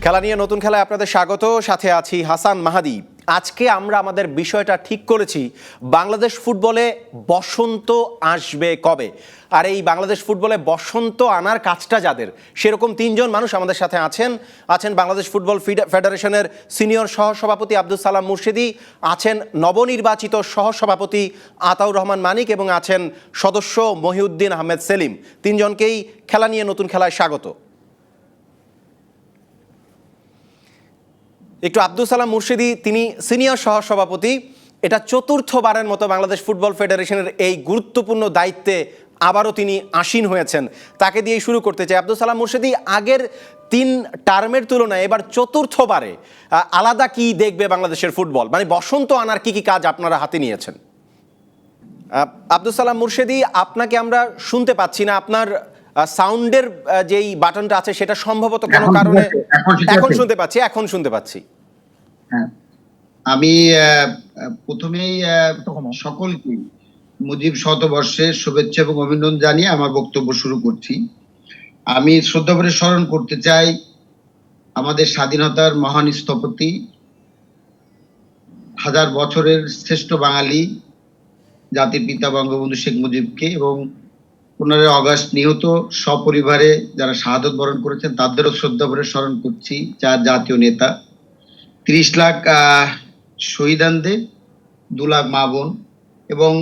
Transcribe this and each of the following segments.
খেলা নিয়ে নতুন খেলায় আপনাদের স্বাগত। সাথে আছি হাসান মাহাদি। আজকে আমরা আমাদের বিষয়টা ঠিক করেছি, বাংলাদেশ ফুটবলে বসন্ত আসবে কবে। আর এই বাংলাদেশ ফুটবলে বসন্ত আনার কাজটা যাদের, সেরকম তিনজন মানুষ আমাদের সাথে আছেন বাংলাদেশ ফুটবল ফেডারেশনের সিনিয়র সহসভাপতি আব্দুল সালাম মুর্শেদী, আছেন নবনির্বাচিত সহসভাপতি আতাউর রহমান মানিক এবং আছেন সদস্য মহিউদ্দিন আহমেদ সেলিম। তিনজনকেই খেলা নিয়ে নতুন খেলায় স্বাগত। একটু আব্দুল সালাম মুর্শেদী, তিনি সিনিয়র সহসভাপতি, এটা চতুর্থবারের মতো বাংলাদেশ ফুটবল ফেডারেশনের এই গুরুত্বপূর্ণ দায়িত্বে আবারও তিনি আসীন হয়েছেন। তাকে দিয়ে শুরু করতে চাই। আব্দুল সালাম মুর্শেদী, আগের 3 টার্মের তুলনায় এবার চতুর্থবারে আলাদা কি দেখবে বাংলাদেশের ফুটবল, মানে বসন্ত আনার কি কি কাজ আপনারা হাতে নিয়েছেন? আব্দুল সালাম মুর্শেদী, আপনাকে আমরা শুনতে পাচ্ছি না। আপনার সাউন্ডের যেই বাটনটা আছে সেটা সম্ভবত কোনো কারণে এখন শুনতে পাচ্ছি। হ্যাঁ, আমি প্রথমেই সকলকে মুজিব শতবর্ষের শুভেচ্ছা এবং অভিনন্দন জানিয়ে আমার বক্তব্য শুরু করছি। আমি শ্রদ্ধা করে স্মরণ করতে চাই আমাদের স্বাধীনতার মহান স্থপতি, 1000 বছরের শ্রেষ্ঠ বাঙালি জাতির পিতা বঙ্গবন্ধু শেখ মুজিবকে, এবং 15 আগস্ট নিহত সপরিবারে যারা শাহাদত বরণ করেছেন তাদেরও শ্রদ্ধা করে স্মরণ করছি। 4 জাতীয় নেতা, 30 লাখ শহীদানদের, 2 লাখ মা বোন, এবং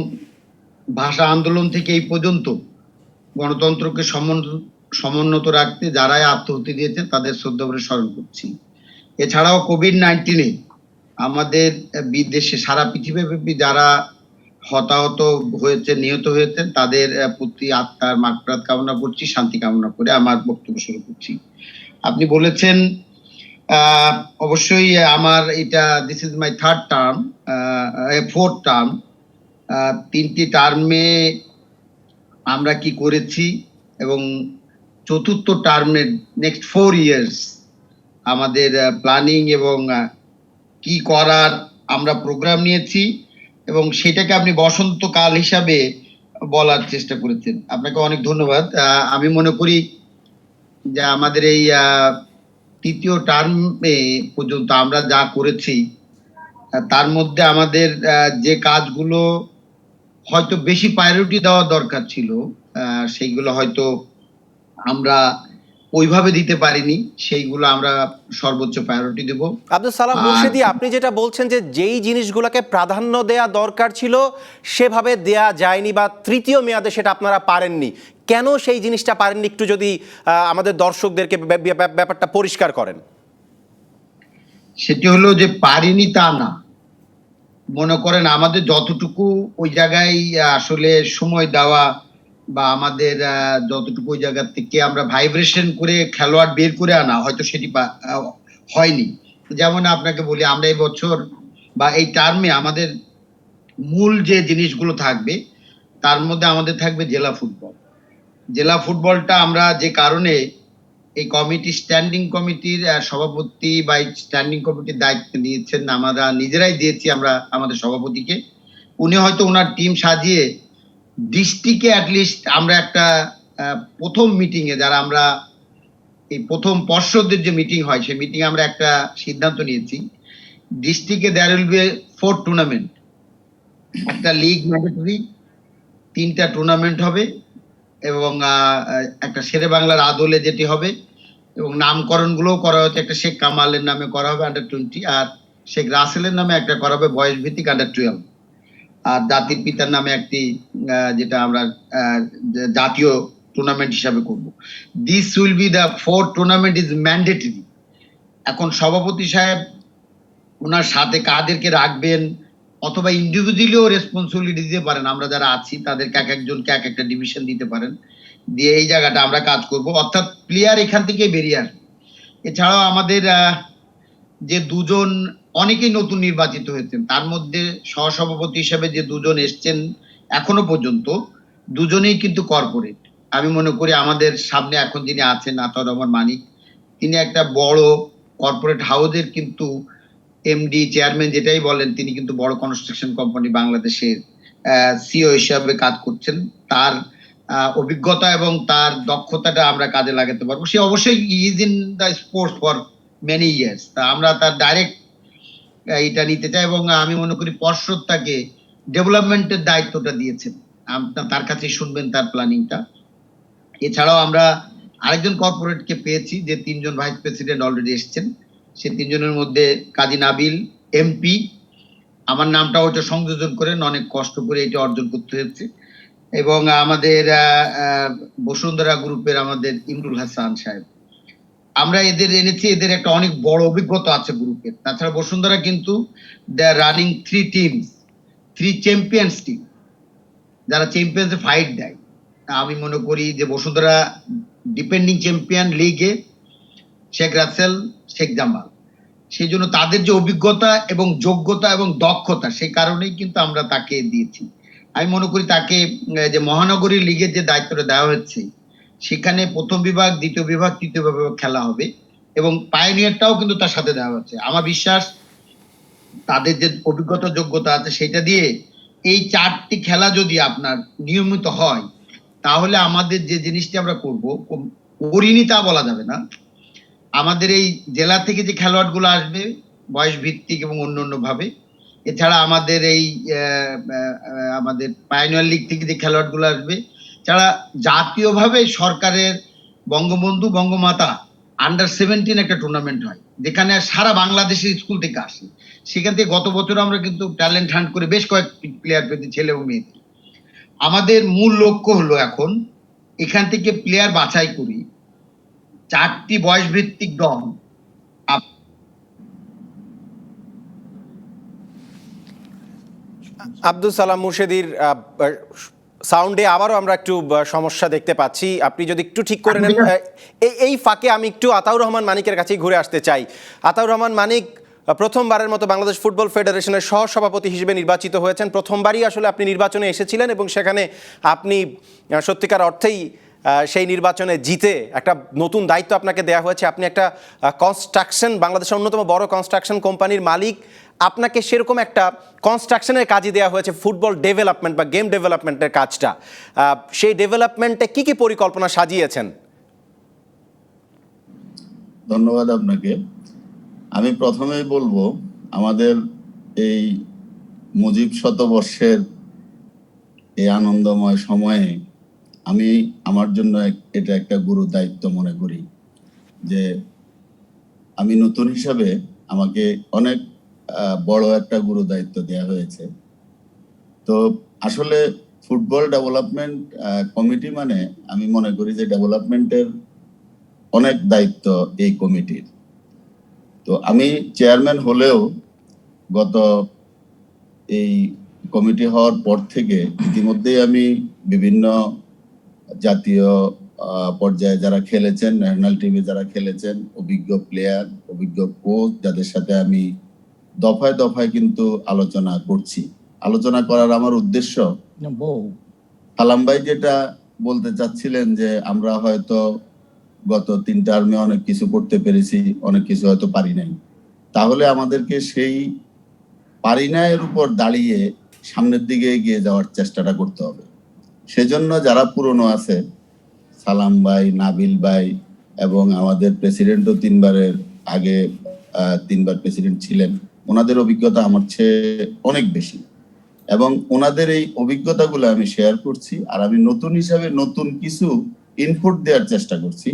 ভাষা আন্দোলন থেকে এই পর্যন্ত গণতন্ত্রকে সমুন্নত রাখতে যারাই আত্মহতি দিয়েছেন তাদের শ্রদ্ধা করে স্মরণ করছি। এছাড়াও কোভিড-19 আমাদের বিদেশে সারা পৃথিবীব্যাপী যারা হতাহত হয়েছে, নিহত হয়েছেন, তাদের প্রতি আত্মার মাগফিরাত কামনা করছি, শান্তি কামনা করে আমার বক্তব্য শুরু করছি। আপনি বলেছেন অবশ্যই আমার এটা this is my 3rd term, 4th term. 3টি টার্মে আমরা কি করেছি এবং চতুর্থ টার্মের নেক্সট 4 ইয়ার্স আমাদের প্ল্যানিং এবং কি করার আমরা প্রোগ্রাম নিয়েছি, এবং সেটাকে আপনি বসন্তকাল হিসাবে বলার চেষ্টা করেছেন। আপনাকে অনেক ধন্যবাদ। আমি মনে করি যে আমাদের এই 3য় টার্মে পর্যন্ত আমরা যা করেছি তার মধ্যে আমাদের যে কাজগুলো হয়তো বেশি প্রায়োরিটি দেওয়া দরকার ছিল সেইগুলো হয়তো আমরা ওইভাবে দিতে পারিনি, সেইগুলো আমরা সর্বোচ্চ প্রায়োরিটি দেব। আব্দুল সালাম মুর্শেদী, আপনি যেটা বলছেন যে যেই জিনিসগুলোকে প্রাধান্য দেয়া দরকার ছিল সেভাবে দেয়া যায়নি, বা 3য় মেয়াদে সেটা আপনারা পারেননি, কেন সেই জিনিসটা পারেননি একটু যদি আমাদের দর্শকদেরকে ব্যাপারটা পরিষ্কার করেন। সেটি হলো যে পারিনি তা না, মনে করেন আমাদের যতটুকু ওই জায়গায় আসলে সময় দেওয়া বা আমাদের যতটুকু ওই জায়গা থেকে আমরা ভাইব্রেশন করে খেলোয়াড় বের করে আনা হয়তো সেটি হয়নি। যেমন আপনাকে বলি, আমরা এই বছর বা এই টার্মে আমাদের মূল যে জিনিসগুলো থাকবে তার মধ্যে আমাদের থাকবে জেলা ফুটবল। জেলা ফুটবলটা আমরা যে কারণে এই কমিটি, স্ট্যান্ডিং কমিটির সভাপতি বা স্ট্যান্ডিং কমিটির দায়িত্ব নিয়েছেন, আমরা নিজেরাই দিয়েছি আমরা আমাদের সভাপতিকে। উনি হয়তো ওনার টিম সাজিয়ে ডিস্ট্রিক্টে অ্যাটলিস্ট আমরা একটা প্রথম মিটিংয়ে, যারা আমরা এই প্রথম পর্ষদের যে মিটিং হয় সেই মিটিংয়ে আমরা একটা সিদ্ধান্ত নিয়েছি, ডিস্ট্রিক্টে দেয়ার উইল বি 4 টুর্নামেন্ট, একটা লিগ ম্যান্ডেটরি, 3টা টুর্নামেন্ট হবে, এবং একটা শেরে বাংলার আদলে যেটি হবে, এবং নামকরণ গুলোও করা হচ্ছে। একটা শেখ কামালের নামে করা হবে আন্ডার-20, আর শেখ রাসেলের নামে একটা করা হবে বয়স ভিত্তিক আন্ডার-12, আর জাতির পিতার নামে একটি যেটা আমরা জাতীয় টুর্নামেন্ট হিসাবে করব। This will be the 4 tournament is mandatory. এখন সভাপতি সাহেব ওনার সাথে কাদেরকে রাখবেন অথবা ইন্ডিভিজুয়ালিও রেসপন্সিবিলিটি দিতে পারেন, আমরা যারা আছি তাদেরকে এক একজনকে এক একটা ডিভিশন দিতে পারেন, দিয়ে এই জায়গাটা আমরা কাজ করব, অর্থাৎ প্লেয়ার এখান থেকে বেরিয়ে আসবে। এছাড়াও আমাদের যে 2জন অনেকেই নতুন নির্বাচিত হয়েছেন, তার মধ্যে সহসভাপতি হিসেবে যে 2জন এসছেন এখনো পর্যন্ত, 2জনেই কিন্তু কর্পোরেট। আমি মনে করি আমাদের সামনে এখন যিনি আছেন আতাউর রহমান মানিক, তিনি একটা বড় কর্পোরেট হাউসের কিন্তু এমডি, চেয়ারম্যান যেটাই বলেন, তিনি কিন্তু বড় কনস্ট্রাকশন কোম্পানি বাংলাদেশের সিও হিসাবে কাজ করছেন। তার অভিজ্ঞতা এবং তার দক্ষতাটা আমরা কাজে লাগাতে পারবো। সে অবশ্যই is in the sports for many years. তা আমরা তার ডাইরেক্ট এটা নিতে চাই, এবং আমি মনে করি পর্ষদ তাকে ডেভেলপমেন্টের দায়িত্বটা দিয়েছেন, তার কাছে শুনবেন তার প্ল্যানিংটা। এছাড়াও আমরা আরেকজন কর্পোরেটকে পেয়েছি, যে 3 জন ভাইস প্রেসিডেন্ট অলরেডি এসেছেন। সে 3 জনের মধ্যে কাজী নাবিল এমপি, আমার নামটা ওটা সংযোজন করেন, অনেক কষ্ট করে এটা অর্জন করতে হয়েছে। এবং আমাদের বসুন্ধরা গ্রুপের আমাদের ইমরুল হাসান সাহেব, আমরা এদের এনেছি। এদের একটা অনেক বড় অভিজ্ঞতা আছে গ্রুপের। তাছাড়া বসুন্ধরা কিন্তু দে আর রানিং 3 টিমস, 3 চ্যাম্পিয়ন্স টিম, যারা চ্যাম্পিয়ন্সে ফাইট দেয়। আমি মনে করি যে বসুন্ধরা ডিপেন্ডিং চ্যাম্পিয়ন লিগে শেখ রাসেল, শেখ জামাল, সেই জন্য তাদের যে অভিজ্ঞতা এবং যোগ্যতা এবং দক্ষতা, সেই কারণেই কিন্তু আমরা তাকে দিয়েছি। আমি মনে করি তাকে যে মহানগরী লিগের যে দায়িত্বটা দেওয়া হচ্ছে, সেখানে প্রথম বিভাগ, দ্বিতীয় বিভাগ, তৃতীয় বিভাগ খেলা হবে, এবং পায়োনিয়ারটাও কিন্তু তার সাথে দেওয়া হচ্ছে। আমার বিশ্বাস তাদের যে অভিজ্ঞতা যোগ্যতা আছে, সেটা দিয়ে এই 4টি খেলা যদি আপনার নিয়মিত হয়, তাহলে আমাদের যে জিনিসটি আমরা করব, করিনি তা বলা যাবে না। আমাদের এই জেলা থেকে যে খেলোয়াড়গুলো আসবে বয়স ভিত্তিক এবং অন্য ভাবে, এছাড়া আমাদের এই আমাদের পায়োনিয়ার লিগ থেকে যে খেলোয়াড়গুলো আসবে, ছাড়া জাতীয়ভাবে সরকারের বঙ্গবন্ধু বঙ্গমাতা আন্ডার-17 একটা টুর্নামেন্ট হয়, যেখানে সারা বাংলাদেশের স্কুল থেকে আসে। সেখান থেকে গত বছর আমরা কিন্তু ট্যালেন্ট হান্ট করে বেশ কয়েক প্লেয়ার পেয়েছি, ছেলে এবং মেয়ে। আমাদের মূল লক্ষ্য হলো এখন এখান থেকে প্লেয়ার বাছাই করি, 4টি বয়স ভিত্তিক দল। আব্দুল সালাম মুর্শেদীর সাউন্ডে আবারও আমরা একটু সমস্যা দেখতে পাচ্ছি, আপনি যদি একটু ঠিক করে নেন। এই ফাঁকে আমি একটু আতাউর রহমান মানিকের কাছেই ঘুরে আসতে চাই। আতাউর রহমান মানিক প্রথমবারের মতো বাংলাদেশ ফুটবল ফেডারেশনের সহসভাপতি হিসেবে নির্বাচিত হয়েছেন। প্রথমবারই আসলে আপনি নির্বাচনে এসেছিলেন, এবং সেখানে আপনি সত্যিকার অর্থেই সেই নির্বাচনে জিতে একটা নতুন দায়িত্ব আপনাকে দেওয়া হয়েছে। আপনি একটা কনস্ট্রাকশন, বাংলাদেশের অন্যতম বড় কনস্ট্রাকশন কোম্পানির মালিক। আপনাকে সেরকম একটা কনস্ট্রাকশনের কাজই দেওয়া হয়েছে, ফুটবল ডেভেলপমেন্ট বা গেম ডেভেলপমেন্টের কাজটা। সেই ডেভেলপমেন্টে কি কি পরিকল্পনা সাজিয়েছেন? ধন্যবাদ আপনাকে। আমি প্রথমেই বলবো, আমাদের এই মুজিব শতবর্ষের এই আনন্দময় সময়ে আমি আমার জন্য এটা একটা গুরু দায়িত্ব মনে করি, যে আমি নতুন হিসাবে আমাকে অনেক বড় একটা গুরু দায়িত্ব দেওয়া হয়েছে। তো আসলে ফুটবল ডেভেলপমেন্ট কমিটি মানে আমি মনে করি যে ডেভেলপমেন্টের অনেক দায়িত্ব এই কমিটির। তো আমি চেয়ারম্যান হলেও গত এই কমিটি হওয়ার পর থেকে ইতিমধ্যেই আমি বিভিন্ন জাতীয় পর্যায়ে যারা খেলেছেন, ন্যাশনাল টিমে যারা খেলেছেন, অভিজ্ঞ প্লেয়ার, অভিজ্ঞ কোচ, যাদের সাথে আমি দফায় দফায় কিন্তু আলোচনা করছি। আলোচনা করার আমার উদ্দেশ্য, সালাম ভাই যেটা বলতে চাচ্ছিলেন যে আমরা হয়তো গত 3 টার্মে অনেক কিছু করতে পেরেছি, অনেক কিছু হয়তো পারি নাই, তাহলে আমাদেরকে সেই পারি না এর উপর দাঁড়িয়ে সামনের দিকে এগিয়ে যাওয়ার চেষ্টাটা করতে হবে। সেজন্য যারা পুরনো আছে, সালাম ভাই, নাবিল ভাই, এবং আমাদের প্রেসিডেন্টও 3বারের আগে 3বার প্রেসিডেন্ট ছিলেন, ওনাদের অভিজ্ঞতা আমার চেয়ে অনেক বেশি, এবং ওনাদের এই অভিজ্ঞতাগুলো আমি শেয়ার করছি। আর আমি নতুন হিসাবে নতুন কিছু ইনপুট দেওয়ার চেষ্টা করছি।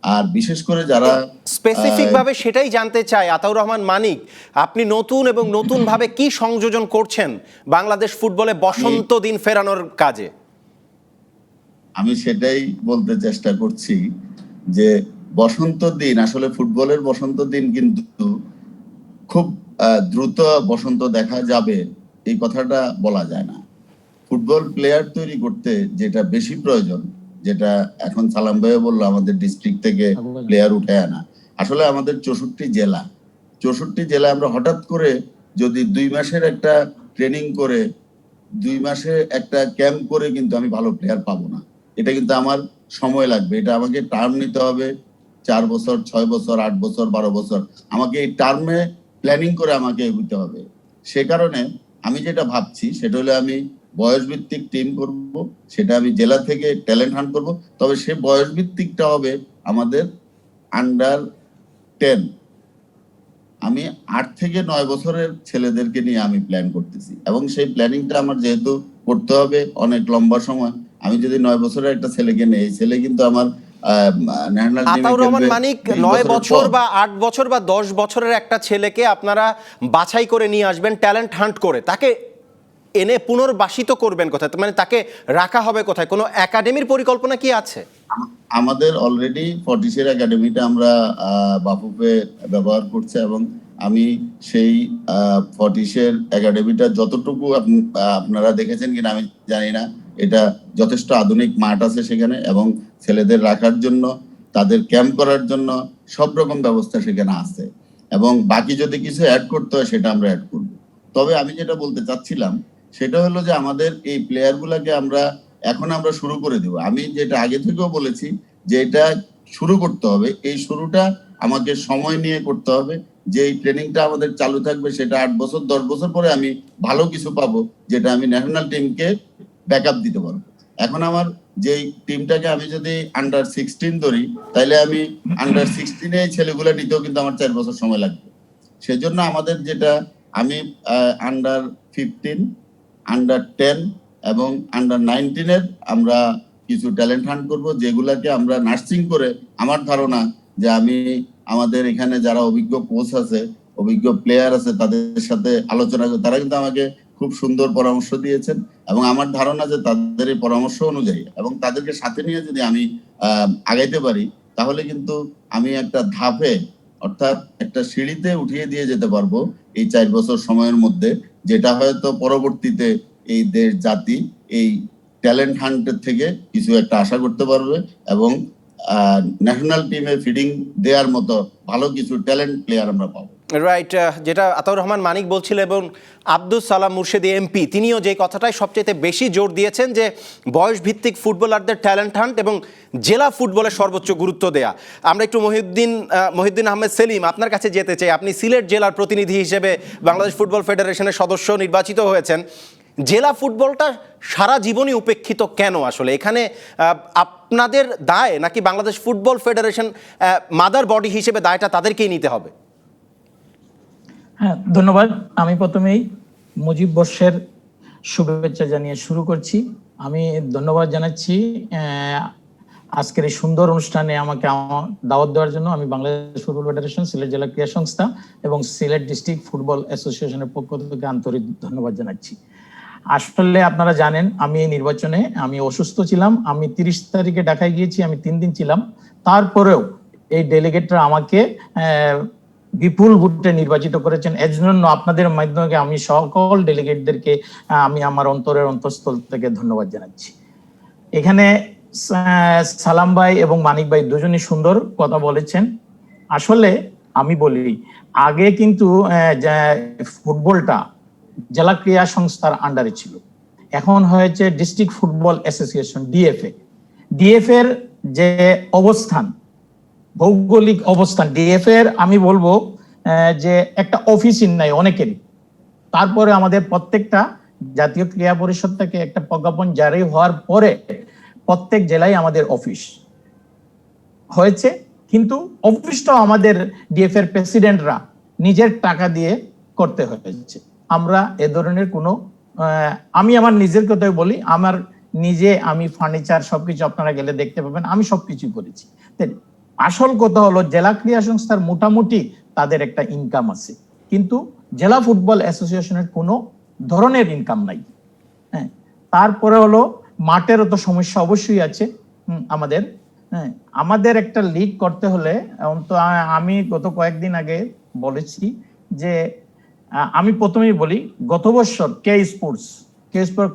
আর বিশেষ করে যারা স্পেসিফিক ভাবে সেটাই জানতে চাই আতাউর রহমান মানিক, আপনি নতুন এবং নতুন ভাবে কি সংযোজন করছেন বাংলাদেশ ফুটবলে বসন্ত দিন ফেরানোর কাজে? আমি সেটাই বলতে চেষ্টা করছি যে বসন্ত দিন, আসলে ফুটবলের বসন্ত দিন কিন্তু খুব দ্রুত বসন্ত দেখা যাবে এই কথাটা বলা যায় না। ফুটবল প্লেয়ার তৈরি করতে যেটা বেশি প্রয়োজন, যেটা এখন সালাম ভাইও বললো, আমাদের ডিস্ট্রিক্ট থেকে প্লেয়ার উঠে আনা। আসলে আমাদের 64 জেলা আমরা হঠাৎ করে যদি 2 মাসের একটা ট্রেনিং করে, 2 মাসে একটা ক্যাম্প করে কিন্তু আমি ভালো প্লেয়ার পাবো না। এটা কিন্তু আমার সময় লাগবে, এটা আমাকে টার্ম নিতে হবে, 4 বছর, 6 বছর, 8 বছর, 12 বছর, আমাকে এই টার্মে প্ল্যানিং করে আমাকে এগোতে হবে। সে কারণে আমি যেটা ভাবছি সেটা হলো আমি বয়স ভিত্তিক টিম করব, সেটা আমি জেলা থেকে ট্যালেন্ট হান্ট করব, তবে সে বয়স ভিত্তিকটা হবে আমাদের আন্ডার 10 আমি 8 থেকে 9 বছরের ছেলেদেরকে নিয়ে আমি প্ল্যান করতেছি, এবং সেই প্ল্যানিংটা আমার যেহেতু করতে হবে অনেক লম্বা সময়, আমি যদি 9 বছরের একটা ছেলেকে নেই, ছেলে কিন্তু আমার ন্যাশনাল টিমে আতাউর রহমান খেলবে মানিক 20 9 বছরের বছর পর। বা 8 বছর বা 10 বছরের একটা ছেলেকে আপনারা বাছাই করে নিয়ে আসবেন, ট্যালেন্ট হান্ট করে তাকে এনে পুনর্বাসিত করবেন কোথায়, মানে তাকে রাখা হবে কোথায়? কোনো একাডেমির পরিকল্পনা কি আছে? আমাদের অলরেডি ফর্টিসের একাডেমিটা আমরা বাফুফে ব্যবহার করছে, এবং আমি সেই ফর্টিসের একাডেমিটা যতটুকু আপনারা দেখেছেন কিনা আমি জানি না, এটা যথেষ্ট আধুনিক মাঠ আছে সেখানে, এবং ছেলেদের রাখার জন্য, তাদের ক্যাম্প করার জন্য সব রকম ব্যবস্থা সেখানে আছে, এবং বাকি যদি কিছু অ্যাড করতে হয় সেটা আমরা অ্যাড করব। তবে আমি যেটা বলতে চাচ্ছিলাম সেটা হলো যে আমাদের এই প্লেয়ার গুলাকে এখন আমরা শুরু করে দেব। আমি যেটা আগে থেকেও বলেছি যে এটা শুরু করতে হবে, এই শুরুটা আমাকে সময় নিয়ে করতে হবে। যে এই ট্রেনিংটা আমাদের চালু থাকবে সেটা 8 বছর 10 বছর পরে আমি ভালো কিছু পাবো, যেটা আমি ন্যাশনাল টিমকে ব্যাকআপ দিতে পারবো। এখন আমার যেই টিমটাকে আমি যদি আন্ডার 16 ধরি, তাহলে আমি আন্ডার 16 এই ছেলেগুলো নিতেও কিন্তু আমার 4 বছর সময় লাগবে। সেজন্য আমাদের যেটা, আমি আন্ডার 15, আন্ডার 10 এবং আন্ডার 19 আমরা কিছু ট্যালেন্ট হান্ট করব, যেগুলাকে আমরা নার্সিং করে, আমার ধারণা যে আমি আমাদের এখানে যারা অভিজ্ঞ কোচ আছে, অভিজ্ঞ প্লেয়ার আছে, তাদের সাথে আলোচনা করে, তারা কিন্তু আমাকে খুব সুন্দর পরামর্শ দিয়েছেন, এবং আমার ধারণা যে তাদের এই পরামর্শ অনুযায়ী এবং তাদেরকে সাথে নিয়ে যদি আমি আগাইতে পারি, তাহলে কিন্তু আমি একটা ধাপে, অর্থাৎ একটা সিঁড়িতে উঠিয়ে দিয়ে যেতে পারবো এই 4 বছর সময়ের মধ্যে, যেটা হয়তো পরবর্তীতে এই দেশ জাতি এই ট্যালেন্ট হান্টের থেকে কিছু একটা আশা করতে পারবে, এবং ন্যাশনাল টিমে ফিডিং দেওয়ার মতো ভালো কিছু ট্যালেন্ট প্লেয়ার আমরা পাবো। রাইট, যেটা আতাউর রহমান মানিক বলছিল, এবং আব্দুল সালাম মুর্শেদী এমপি তিনিও যে কথাটাই সবচেয়ে বেশি জোর দিয়েছেন, যে বয়স ভিত্তিক ফুটবলারদের ট্যালেন্ট হান্ট এবং জেলা ফুটবলের সর্বোচ্চ গুরুত্ব দেয়া। আমরা একটু মহিউদ্দিন আহমেদ সেলিম, আপনার কাছে যেতে চাই। আপনি সিলেট জেলার প্রতিনিধি হিসেবে বাংলাদেশ ফুটবল ফেডারেশনের সদস্য নির্বাচিত হয়েছেন। জেলা ফুটবলটা সারা জীবনই উপেক্ষিত কেন আসলে? এখানে আপনাদের দায়, নাকি Bangladesh football federation mother body হিসেবে দায়টা তাদেরকেই নিতে হবে? হ্যাঁ, ধন্যবাদ। আমি প্রথমেই মুজিব বর্ষের শুভেচ্ছা জানিয়ে শুরু করছি। আমি ধন্যবাদ জানাচ্ছি আজকের এই সুন্দর অনুষ্ঠানে আমাকে দাওয়াত দেওয়ার জন্য। আমি বাংলাদেশ ফুটবল ফেডারেশন, সিলেট জেলা ক্রীড়া সংস্থা এবং সিলেট ডিস্ট্রিক্ট ফুটবল অ্যাসোসিয়েশনের পক্ষ থেকে আন্তরিক ধন্যবাদ জানাচ্ছি। আসলে আপনারা জানেন, আমি এই নির্বাচনে আমি অসুস্থ ছিলাম। আমি 30 তারিখে ঢাকায় গিয়েছি, আমি 3 দিন ছিলাম। তারপরেও এই ডেলিগেটরা আমাকে বিপুল ভোটে নির্বাচিত করেছেন। এর জন্য আপনাদের মাধ্যমে আমি সকল ডেলিগেটদেরকে আমি আমার অন্তরের অন্তঃস্থল থেকে ধন্যবাদ জানাচ্ছি। এখানে সালাম ভাই এবং মানিক ভাই দুজনই সুন্দর কথা বলেছেন। আসলে আমি বলি, আগে কিন্তু ফুটবলটা জেলা ক্রীড়া সংস্থার আন্ডারে ছিল, এখন হয়েছে district football association, DFA. DFA এর যে অবস্থান, ভৌগোলিক অবস্থান, ডিএফএ এর আমি বলবো যে একটা অফিসই নাই অনেকেরই। তারপরে আমাদের প্রত্যেকটা জাতীয় ক্রীড়া পরিষদ থেকে একটা প্রজ্ঞাপন জারি হওয়ার পরে প্রত্যেক জেলায় আমাদের অফিস হয়েছে, কিন্তু অফিসটাও আমাদের ডিএফএ এর প্রেসিডেন্টরা নিজের টাকা দিয়ে করতে হয়েছে। আমরা এ ধরনের কোনো আমি আমার নিজের কথাই বলি, আমার আমি ফার্নিচার সবকিছু আপনারা গেলে দেখতে পাবেন, আমি সবকিছু করেছি। আসল কথা হলো জেলা ক্রীড়া সংস্থার মোটামুটি তাদের একটা ইনকাম আছে, কিন্তু জেলা ফুটবল অ্যাসোসিয়েশনের কোনো ধরনের ইনকাম নাই। হ্যাঁ, তারপরে হলো মাঠেরও তো সমস্যা অবশ্যই আছে আমাদের। হ্যাঁ, আমাদের একটা লিগ করতে হলে, আমি গত কয়েকদিন আগে বলেছি যে আমি প্রথমেই বলি, গত বছর কে স্পোর্টস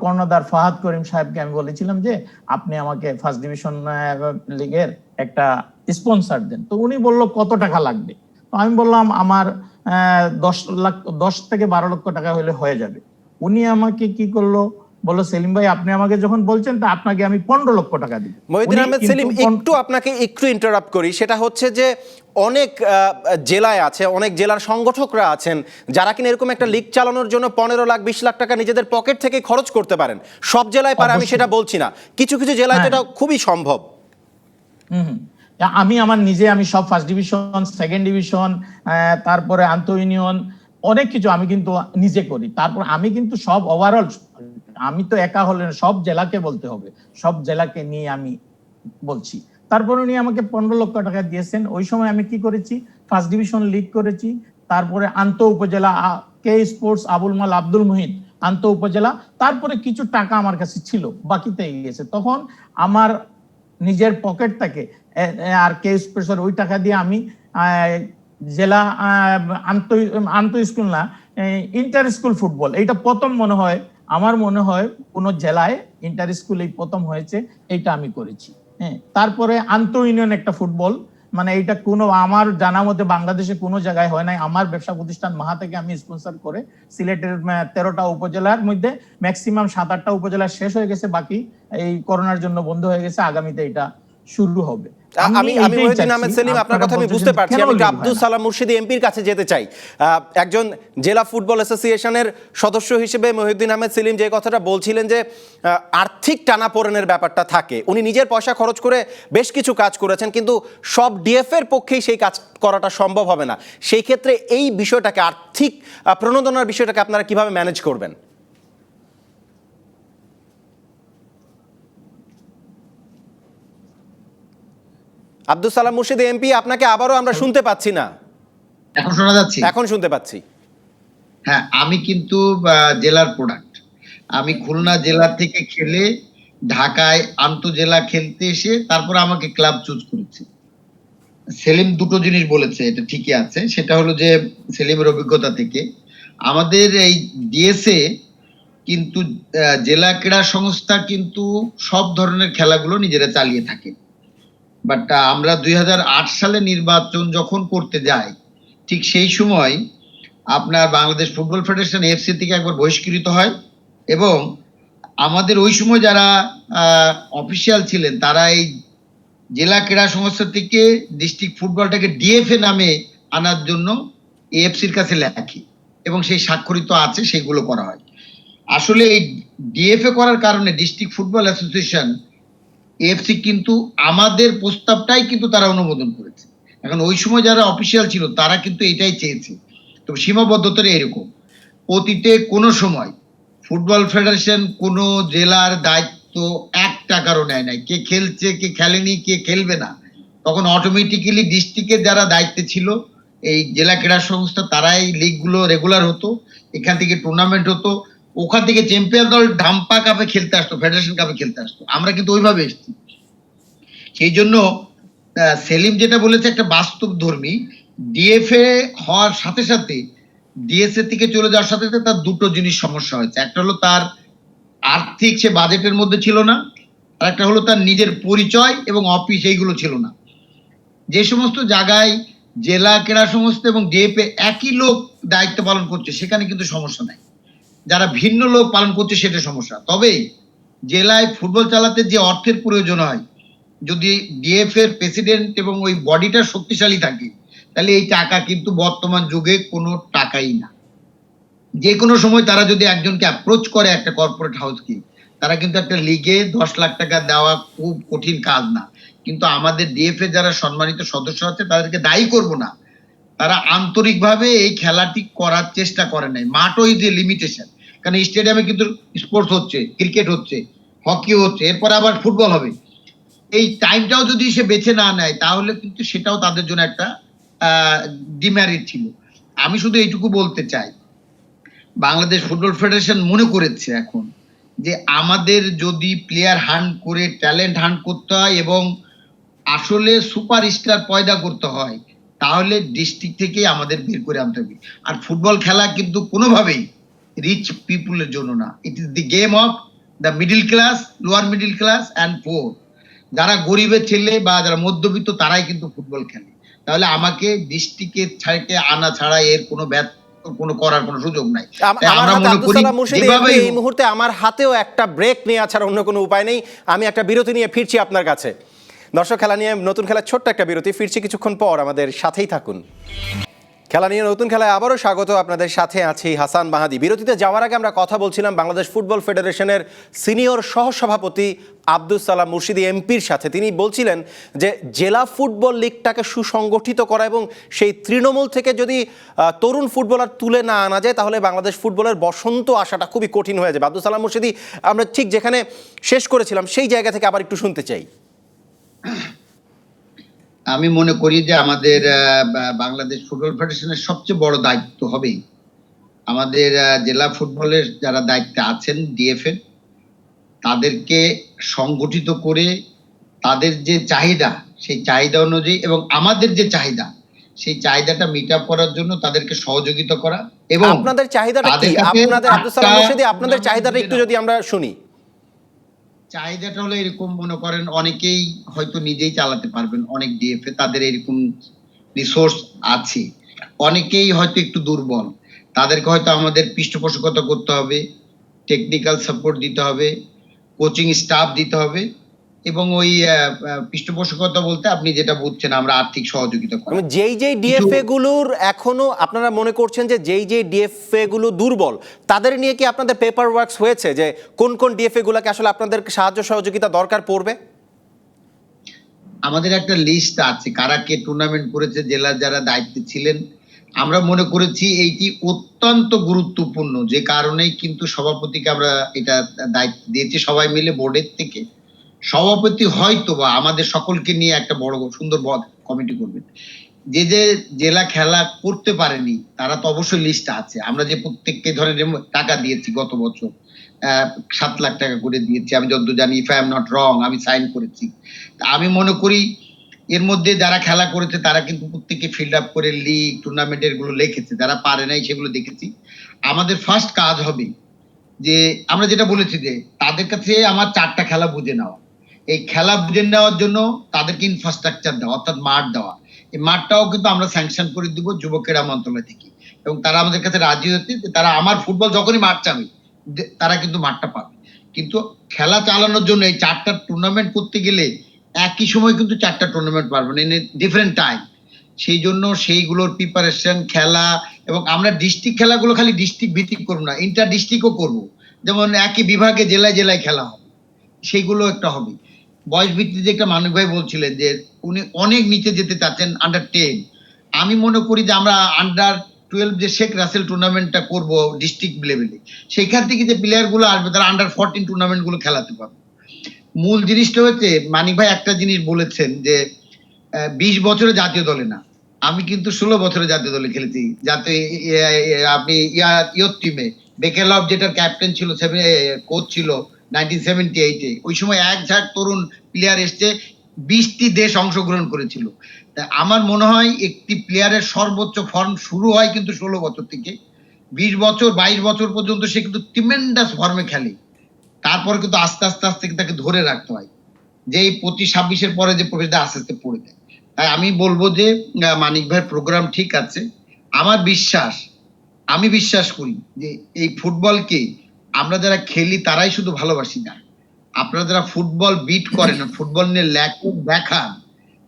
কর্ণধার ফাহাদ করিম সাহেবকে আমি বলেছিলাম যে আপনি আমাকে ফার্স্ট ডিভিশন লিগের একটা স্পন্সর দেন। তো উনি বললো কত টাকা লাগবে? তো আমি বললাম আমার 10 থেকে 12 লক্ষ টাকা হলে হয়ে যাবে। উনি আমাকে কি করলো, বললো সেলিম ভাই আপনি আমাকে যখন বলছেন তা আপনাকে আমি 15 লক্ষ টাকা দিব। মহিউদ্দিন আহমেদ সেলিম, আপনাকে একটু ইন্টারাপ্ট করি। সেটা হচ্ছে যে অনেক জেলায় আছে, অনেক জেলার সংগঠকরা আছেন যারা কিনা এরকম একটা লিগ চালানোর জন্য 15 লাখ 20 লাখ টাকা নিজেদের পকেট থেকে খরচ করতে পারেন। সব জেলায় পারে আমি সেটা বলছি না, কিছু কিছু জেলায় এটা খুবই সম্ভব। আমি আমি সব ফার্স্ট ডিভিশন, সেকেন্ড ডিভিশন, তারপরে আন্তঃ ইউনিয়ন অনেক কিছু আমি কিন্তু নিজে করি। তারপর আমি কিন্তু সব ওভারঅল, আমি তো একা হলে সব জেলাকে বলতে হবে, সব জেলাকে নিয়ে আমি বলছি। তারপর উনি আমাকে 15 লক্ষ টাকা দিয়েছেন। ওই সময় আমি কি করেছি, ফার্স্ট ডিভিশন লিগ করেছি, তারপরে আন্তঃ উপজেলা কে স্পোর্টস আবুল মাল আব্দুল মুহিত আন্তঃ উপজেলা, তারপরে কিছু টাকা আমার কাছে ছিল বাকিতে গিয়েছে। তখন আমার নিজের পকেট থেকে আর কে স্পোর্টসের ওই টাকা দিয়ে আমি জেলা আন্তঃ স্কুল না, ইন্টার স্কুল ফুটবল, এইটা প্রথম মনে হয় আমার মনে হয় কোন জেলায় ইন্টার স্কুল এই প্রথম হয়েছে, এইটা আমি করেছি। হ্যাঁ, তারপরে আন্তঃ ইউনিয়ন একটা ফুটবল, মানে এইটা কোনো আমার জানা মতে বাংলাদেশে কোনো জায়গায় হয় নাই। আমার ব্যবসা প্রতিষ্ঠান মাহা থেকে আমি স্পন্সর করে সিলেটের 13টা উপজেলার মধ্যে ম্যাক্সিমাম 7-8টা উপজেলা শেষ হয়ে গেছে, বাকি এই করোনার জন্য বন্ধ হয়ে গেছে। আগামীতে এটা শুরু হবে। আমি মহিউদ্দিন আহমেদ সেলিম, আপনার কথা আমি বুঝতে পারছি। আমি একটু আব্দুল সালাম মুর্শিদি এমপির কাছে যেতে চাই। একজন জেলা ফুটবল অ্যাসোসিয়েশনের সদস্য হিসেবে মহিউদ্দিন আহমেদ সেলিম যে কথাটা বলছিলেন যে আর্থিক টানাপোড়েনের ব্যাপারটা থাকে, উনি নিজের পয়সা খরচ করে বেশ কিছু কাজ করেছেন, কিন্তু সব ডিএফ এর পক্ষেই সেই কাজ করাটা সম্ভব হবে না। সেই ক্ষেত্রে এই বিষয়টাকে, আর্থিক প্রণোদনার বিষয়টাকে আপনারা কিভাবে ম্যানেজ করবেন? আব্দুল সালাম মুর্শিদি এমপি, আপনাকে আবারও আমরা শুনতে পাচ্ছি না। এখন শোনা যাচ্ছে? এখন শুনতে পাচ্ছি। হ্যাঁ, আমি কিন্তু জেলার প্রোডাক্ট। আমি খুলনা জেলা থেকে খেলে ঢাকায় আন্তঃজেলা খেলতে এসে তারপর আমাকে ক্লাব চুজ করেছে। সেলিম দুটো জিনিস বলেছে, এটা ঠিকই আছে। সেটা হলো যে সেলিমের অভিজ্ঞতা থেকে আমাদের এই ডিএসএ কিন্তু জেলা ক্রীড়া সংস্থা কিন্তু সব ধরনের খেলাগুলো নিজেরা চালিয়ে থাকে। বাট আমরা 2008 সালে নির্বাচন যখন করতে যাই, ঠিক সেই সময় আপনার বাংলাদেশ ফুটবল ফেডারেশন এফসি থেকে একবার বহিষ্কৃত হয়, এবং আমাদের ওই সময় যারা অফিসিয়াল ছিলেন তারা এই জেলা ক্রীড়া সংস্থা থেকে ডিস্ট্রিক্ট ফুটবলটাকে ডিএফএ নামে আনার জন্য এএফসির কাছে লেখে, এবং সেই স্বাক্ষরিত আছে, সেগুলো করা হয়। আসলে এই ডিএফএ করার কারণে ডিস্ট্রিক্ট ফুটবল অ্যাসোসিয়েশন এএফসি কিন্তু আমাদের প্রস্তাবটাই কিন্তু তারা অনুমোদন করেছে। এখন ওই সময় যারা অফিসিয়াল ছিল তারা কিন্তু এটাই চেয়েছে। তো সীমাবদ্ধতা এরকম, অতীতে কোনো সময় ফুটবল ফেডারেশন কোনো জেলার দায়িত্ব 1 টাকারও নেয় নাই। কে খেলছে, কে খেলেনি, কে খেলবে না, তখন অটোমেটিক্যালি ডিস্ট্রিক্টের যারা দায়িত্বে ছিল এই জেলা ক্রীড়া সংস্থা, তারাই লিগগুলো রেগুলার হতো, এখান থেকে টুর্নামেন্ট হতো, ওখান থেকে চ্যাম্পিয়ন দল ধাম্পা কাপে খেলতে আসতো, ফেডারেশন কাপে খেলতে আসতো। আমরা কিন্তু ওইভাবে এসেছি। সেই জন্য সেলিম যেটা বলেছে একটা বাস্তব ধর্মী, ডিএফএ হওয়ার সাথে সাথে ডিএসএ থেকে চলে যাওয়ার সাথে সাথে তার দুটো জিনিস সমস্যা হয়েছে। একটা হলো তার আর্থিক, সে বাজেটের মধ্যে ছিল না, আর একটা হলো তার নিজের পরিচয় এবং অফিস, এইগুলো ছিল না। যে সমস্ত জায়গায় জেলা ক্রীড়া সংস্থা এবং ডিএফএ একই লোক দায়িত্ব পালন করছে সেখানে কিন্তু সমস্যা নাই, যারা ভিন্ন লোক পালন করছে সেটা সমস্যা। তবে জেলায় ফুটবল চালাতে যে অর্থের প্রয়োজন হয়, যদি ডিএফ এর প্রেসিডেন্ট এবং ওই বডিটা শক্তিশালী থাকে, তাহলে এই টাকা কিন্তু বর্তমান যুগে কোনো টাকাই না। যে কোনো সময় তারা যদি একজনকে অ্যাপ্রোচ করে একটা কর্পোরেট হাউসকে, তারা কিন্তু একটা লিগে 10 লাখ টাকা দেওয়া খুব কঠিন কাজ না। কিন্তু আমাদের ডিএফ এর যারা সম্মানিত সদস্য আছে তাদেরকে দায়ী করব না, তারা আন্তরিকভাবে এই খেলাটি করার চেষ্টা করে নাই। মাঠও ইজ এ লিমিটেশন, কারণ স্টেডিয়ামে কিন্তু স্পোর্টস হচ্ছে, ক্রিকেট হচ্ছে, হকি হচ্ছে, এরপর আবার ফুটবল হবে। এই টাইমটাও যদি সে বেছে না নেয় তাহলে কিন্তু সেটাও তাদের জন্য একটা ডিমেরিট ছিল। আমি শুধু এইটুকু বলতে চাই, বাংলাদেশ ফুটবল ফেডারেশন মনে করেছে এখন যে আমাদের যদি প্লেয়ার হান্ট করে, ট্যালেন্ট হান্ট করতে হয় এবং আসলে সুপারস্টার পয়দা করতে হয়, তাহলে ডিস্ট্রিক্ট থেকে আমাদের বের করে আনতে হবে। আর ফুটবল খেলা কিন্তু কোনোভাবেই রিচ পিপুলের জন্য না, it is the game of the middle class, lower middle class and poor. যারা গরিবের ছেলে বা যারা মধ্যবিত্ত তারাই কিন্তু ফুটবল খেলে। তাহলে আমাকে ডিস্ট্রিক্টে ছাড়তে আনা ছাড়া এর কোনো করার কোনো সুযোগ নাই। আমরা মনে করি এই মুহূর্তে আমার হাতেও একটা ব্রেক নেওয়া ছাড়া অন্য কোনো উপায় নেই। আমি একটা বিরতি নিয়ে ফিরছি আপনার কাছে। দর্শক, খেলা নিয়ে নতুন খেলার ছোট্ট একটা বিরতি, ফিরছি কিছুক্ষণ পর, আমাদের সাথেই থাকুন। খেলা নিয়ে নতুন খেলায় আবারও স্বাগত। আপনাদের সাথে আছি হাসান মাহাদি। বিরতিতে যাওয়ার আগে আমরা কথা বলছিলাম বাংলাদেশ ফুটবল ফেডারেশনের সিনিয়র সহসভাপতি আব্দুস সালাম মুর্শিদি এমপির সাথে। তিনি বলছিলেন যে জেলা ফুটবল লিগটাকে সুসংগঠিত করা এবং সেই তৃণমূল থেকে যদি তরুণ ফুটবলার তুলে না আনা যায় তাহলে বাংলাদেশ ফুটবলের বসন্ত আসাটা খুবই কঠিন হয়ে যাবে। আব্দুস সালাম মুর্শিদি, আমরা ঠিক যেখানে শেষ করেছিলাম সেই জায়গা থেকে আবার একটু শুনতে চাই। আমি মনে করি যে আমাদের বাংলাদেশ ফুটবল ফেডারেশনের সবচেয়ে বড় দায়িত্ব হবে আমাদের জেলা ফুটবলের যারা দায়িত্বে আছেন ডিএফএ, তাদেরকে সংগঠিত করে তাদের যে চাহিদা সেই চাহিদা অনুযায়ী এবং আমাদের যে চাহিদা সেই চাহিদাটা মিট আপ করার জন্য তাদেরকে সহযোগিতা করা। এবং আপনাদের চাহিদাটা কি? আপনাদের আব্দুস সালাম মুর্শিদি, আপনাদের চাহিদাটা একটু যদি আমরা শুনি। চাহিদাটা হলো এরকম, মনে করেন অনেকেই হয়তো নিজেই চালাতে পারবেন, অনেক ডিএফএ তাদের এরকম রিসোর্স আছে, অনেকেই হয়তো একটু দুর্বল, তাদেরকে হয়তো আমাদের পৃষ্ঠপোষকতা করতে হবে, টেকনিক্যাল সাপোর্ট দিতে হবে, কোচিং স্টাফ দিতে হবে এবং ওই পৃষ্ঠপোষকতা বলতে আপনি যেটা বুঝছেন আমরা আর্থিক সহযোগিতা করি। যেই ডিএফএ গুলোর এখনো আপনারা মনে করছেন যে যেই ডিএফএ গুলো দুর্বল, তাদের নিয়ে কি আপনাদের পেপার ওয়ার্কস হয়েছে যে কোন কোন ডিএফএ গুলোকে আসলে আপনাদের সাহায্য সহযোগিতা দরকার পড়বে? আমাদের একটা লিস্ট আছে কারা কে টুর্নামেন্ট করেছে, জেলার যারা দায়িত্বে ছিলেন। আমরা মনে করেছি এইটি অত্যন্ত গুরুত্বপূর্ণ, যে কারণেই কিন্তু সভাপতিকে আমরা এটা দায়িত্ব দিয়েছি সবাই মিলে বোর্ডের থেকে। সভাপতি হয়তো বা আমাদের সকলকে নিয়ে একটা বড় সুন্দর কমিটি করবেন। যে যে জেলা খেলা করতে পারেনি তারা তো অবশ্যই লিস্ট আছে। আমরা যে প্রত্যেককে ধরে টাকা দিয়েছি গত বছর 7 লাখ টাকা করে দিয়েছি, আমি যতদূর জানি, if I am not wrong, আমি সাইন করেছি। আমি মনে করি এর মধ্যে যারা খেলা করেছে তারা কিন্তু প্রত্যেকে ফিল্ড আপ করে লিগ টুর্নামেন্টের গুলো লিখেছে, যারা পারে নাই সেগুলো দেখেছি। আমাদের ফার্স্ট কাজ হবে যে আমরা যেটা বলেছি যে তাদের কাছে আমার 4টা খেলা বুঝে নেওয়া, এই খেলা বুঝে নেওয়ার জন্য তাদেরকে ইনফ্রাস্ট্রাকচার দেওয়া, অর্থাৎ মাঠ দেওয়া। এই মাঠটাও কিন্তু আমরা স্যাংশন করে দিব যুব ক্রীড়া মন্ত্রণালয় থেকে, এবং তারা আমাদের কাছে রাজি হচ্ছে যে তারা আমার ফুটবল যখনই মাঠ চাবে তারা কিন্তু মাঠটা পাবে। কিন্তু খেলা চালানোর জন্য এই 4টা টুর্নামেন্ট করতে গেলে একই সময় কিন্তু 4টা টুর্নামেন্ট পারবো না, ডিফারেন্ট টাইম। সেই জন্য সেইগুলোর প্রিপারেশন, খেলা, এবং আমরা ডিস্ট্রিক্ট খেলাগুলো খালি ডিস্ট্রিক্ট ভিত্তিক করবো না, ইন্টার ডিস্ট্রিক্টও করবো। যেমন একই বিভাগে জেলায় জেলায় খেলা হবে, সেইগুলো একটা হবে। বয়স ভিত্তিতে একটা মানিক ভাই বলছিলেন যে উনি অনেক নিচে যেতে চাচ্ছেন, আন্ডার 10। আমি মনে করি যে আমরা আন্ডার 12 যে শেখ রাসেল টুর্নামেন্টটা করব ডিস্ট্রিক্ট লেভেলে, সেখান থেকে যে প্লেয়ার গুলো আসবে তারা আন্ডার 14 টুর্নামেন্ট গুলো খেলাতে পারবে। মূল জিনিসটা হচ্ছে মানিক ভাই একটা জিনিস বলেছেন যে 20 বছরে জাতীয় দলে না, আমি কিন্তু 16 বছরে জাতীয় দলে খেলেছি। যাতে আপনি ইয়র টিমে বেকেলভ যেটার ক্যাপ্টেন ছিল, কোচ ছিল 1978-এ, ওই সময় এক ঝাঁক তরুণ প্লেয়ার এসছে, 20টি দেশ অংশগ্রহণ করেছিল। আমার মনে হয় একটি প্লেয়ারের সর্বোচ্চ ফর্ম শুরু হয় কিন্তু 16 বছর থেকে, 20 বছর 22 বছর পর্যন্ত সে কিন্তু ট্রিমেন্ডাস ফর্মে খেলে। তারপর কিন্তু আস্তে আস্তে আস্তে তাকে ধরে রাখতে হয়, যে এই 25-26-এর পরে যে প্রবেশটা আস্তে আস্তে পড়ে যায়। তাই আমি বলবো যে মানিক ভাইয়ের প্রোগ্রাম ঠিক আছে। আমি বিশ্বাস করি যে এই ফুটবলকে আমরা যারা খেলি তারাই শুধু ভালোবাসি না, আপনারা যারা ফুটবল বিট করেন, ফুটবল নিয়ে দেখান,